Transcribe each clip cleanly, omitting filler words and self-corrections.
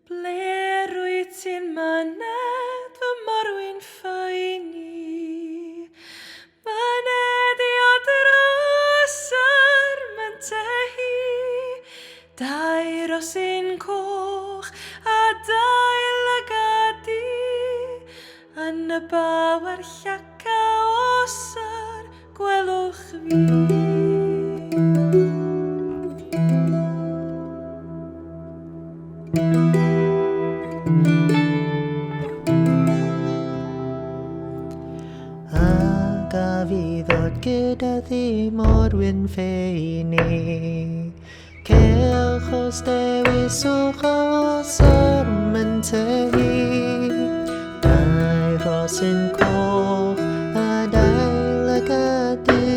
Ble wyt ti'n myned fy morwyn ffeini? Myned I o dros yr myntehi, dau rosyn coch a dau lygadi, yn y bawer llaca osar gwelwch fi. Ac a fi ddod gyda thi morwyn ffeini, Cewch os dewiswch os yr myntehi, dau rosyn coch a dau lygadi,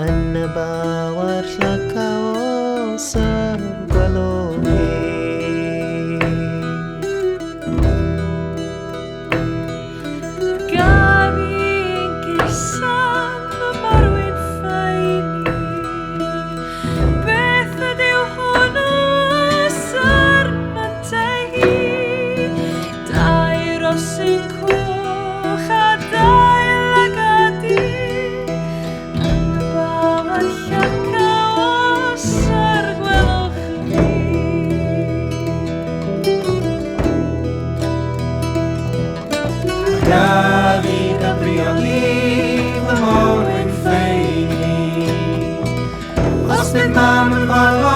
yn y bawer llaca os yr gwelwch fi. David a briodi fy morwyn ffeini, os bydd mam yn farw